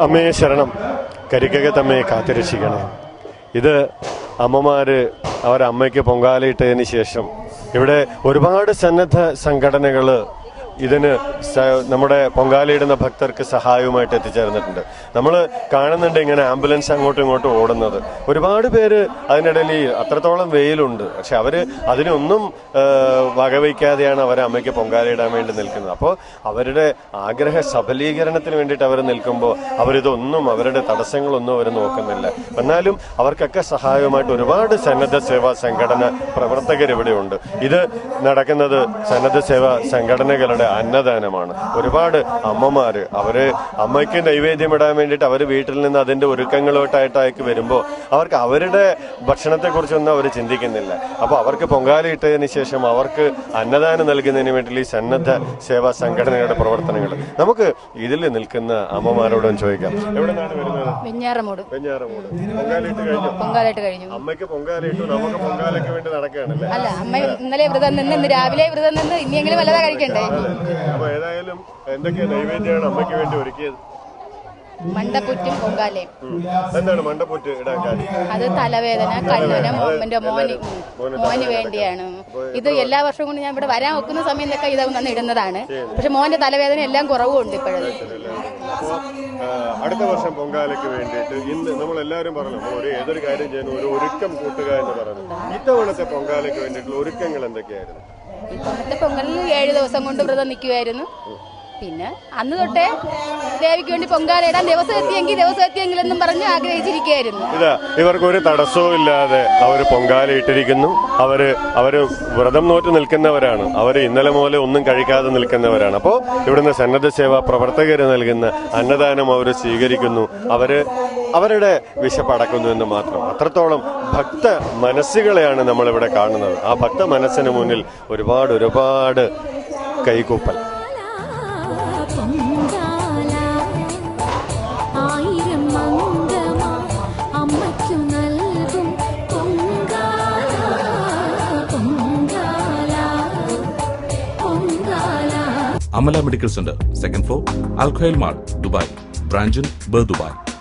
അമ്മയെ ശരണം, കരിക്കകത്തമ്മയെ കാത്തുരക്ഷിക്കണേ. ഇത് അമ്മമാര് അവരമ്മയ്ക്ക് പൊങ്കാലയിട്ടതിന് ശേഷം ഇവിടെ ഒരുപാട് സന്നദ്ധ സംഘടനകൾ ഇതിന് നമ്മുടെ പൊങ്കാലയിടുന്ന ഭക്തർക്ക് സഹായവുമായിട്ട് എത്തിച്ചേർന്നിട്ടുണ്ട്. നമ്മൾ കാണുന്നുണ്ട് ഇങ്ങനെ ആംബുലൻസ് അങ്ങോട്ടും ഇങ്ങോട്ടും ഓടുന്നത്. ഒരുപാട് പേര് അതിനിടയിൽ അത്രത്തോളം വെയിലുണ്ട്, പക്ഷെ അവർ അതിനൊന്നും വകവയ്ക്കാതെയാണ് അവർ അമ്മയ്ക്ക് പൊങ്കാലയിടാൻ വേണ്ടി നിൽക്കുന്നത്. അപ്പോൾ അവരുടെ ആഗ്രഹ സഫലീകരണത്തിന് വേണ്ടിയിട്ട് അവർ നിൽക്കുമ്പോൾ അവരിതൊന്നും അവരുടെ തടസ്സങ്ങളൊന്നും അവർ നോക്കുന്നില്ല. എന്നാലും അവർക്കൊക്കെ സഹായവുമായിട്ട് ഒരുപാട് സന്നദ്ധ സേവാ സംഘടന പ്രവർത്തകരിവിടെയുണ്ട്. ഇത് നടക്കുന്നത് സന്നദ്ധ സേവാ സംഘടനകളുടെ അന്നദാനമാണ്. ഒരുപാട് അമ്മമാര് അവര് അമ്മയ്ക്ക് നൈവേദ്യം ഇടാൻ വേണ്ടിയിട്ട് അവർ വീട്ടിൽ നിന്ന് അതിന്റെ ഒരുക്കങ്ങളോട്ടായിട്ടേക്ക് വരുമ്പോൾ അവർക്ക് അവരുടെ ഭക്ഷണത്തെ കുറിച്ചൊന്നും അവർ ചിന്തിക്കുന്നില്ല. അപ്പോൾ അവർക്ക് പൊങ്കാല ഇട്ടതിന് ശേഷം അവർക്ക് അന്നദാനം നൽകുന്നതിന് വേണ്ടി ഈ സന്നദ്ധ സേവാ സംഘടനയുടെ പ്രവർത്തനങ്ങൾ നമുക്ക് ഇതിൽ നിൽക്കുന്ന അമ്മമാരോടും ചോദിക്കാം. എവിടെ നിന്നാണ് വരുന്നത്? വെഞ്ഞാറമൂട്. പൊങ്കാലയിട്ട് കഴിഞ്ഞു. അമ്മയ്ക്ക് പൊങ്കാലയിട്ടു, നമുക്ക് പൊങ്കാലയ്ക്ക് വേണ്ടി നടക്കുകയാണല്ലേ? അല്ല, അമ്മ ഇന്നലെ വ്രതം നിന്ന്, ഇന്ന് രാവിലെ വ്രതം നിന്ന്, ഇനിയെങ്കിലും വല്ലതാ കഴിക്കണ്ടേ? അപ്പൊ ഏതായാലും എന്തൊക്കെയാ നൈവേദ്യമാണ് അമ്മയ്ക്ക് വേണ്ടി ഒരുക്കിയത്? മണ്ടപ്പുറ്റും പൊങ്കാലയും. എന്താണ് മണ്ടപ്പുറ്റ് ഇടാൻ കാര്യം? അത് തലവേദന, കണ്ണുവിന് മോന് വേണ്ടിയാണ്. ഇത് എല്ലാ വർഷവും കൊണ്ട് ഞാൻ ഇവിടെ വരാൻ വെക്കുന്ന സമയത്തൊക്കെ ഇത് വന്ന് ഇടുന്നതാണ്. പക്ഷെ മോന്റെ തലവേദന എല്ലാം കുറവുണ്ട് ഇപ്പോഴത്. അടുത്ത വർഷം പൊങ്കാലയ്ക്ക് വേണ്ടിയിട്ട് ഇന്ന് നമ്മൾ എല്ലാവരും പറഞ്ഞു ഏതൊരു കാര്യം ചെയ്യുന്നു ഒരു ഒരുക്കം കൂട്ടുക എന്ന് പറഞ്ഞു. ഇത്തവണത്തെ പൊങ്കാലയ്ക്ക് വേണ്ടിയിട്ടുള്ള ഒരുക്കങ്ങൾ എന്തൊക്കെയായിരുന്നു? ഇപ്പോഴത്തെ പൊങ്കലിൽ 7 ദിവസം കൊണ്ട് വ്രതം നിൽക്കുമായിരുന്നു. പിന്നെ അന്ന് തൊട്ടേ ദേവിക്ക് വേണ്ടി പൊങ്കാല ഇടാൻ ദിവസം എത്തിയെങ്കിലെന്നും പറഞ്ഞ് ആഗ്രഹിച്ചിരിക്കുകയായിരുന്നു. ഇവർക്ക് ഒരു തടസ്സവും ഇല്ലാതെ അവര് പൊങ്കാല ഇട്ടിരിക്കുന്നു. അവര് വ്രതം നോറ്റ് നിൽക്കുന്നവരാണ്. അവര് ഇന്നലെ മുതലേ ഒന്നും കഴിക്കാതെ നിൽക്കുന്നവരാണ്. അപ്പോൾ ഇവിടുന്ന് സന്നദ്ധ സേവാ പ്രവർത്തകർ നൽകുന്ന അന്നദാനം അവർ സ്വീകരിക്കുന്നു. അവരുടെ വിശപ്പടക്കുന്നു എന്ന് മാത്രം. അത്രത്തോളം ഭക്ത മനസ്സുകളെയാണ് നമ്മളിവിടെ കാണുന്നത്. ആ ഭക്ത മനസ്സിന് മുന്നിൽ ഒരുപാട് കൈകൂപ്പൽ. Amala Medical Center, 2nd floor, Al Khail Mall, Dubai. Branch in Dubai.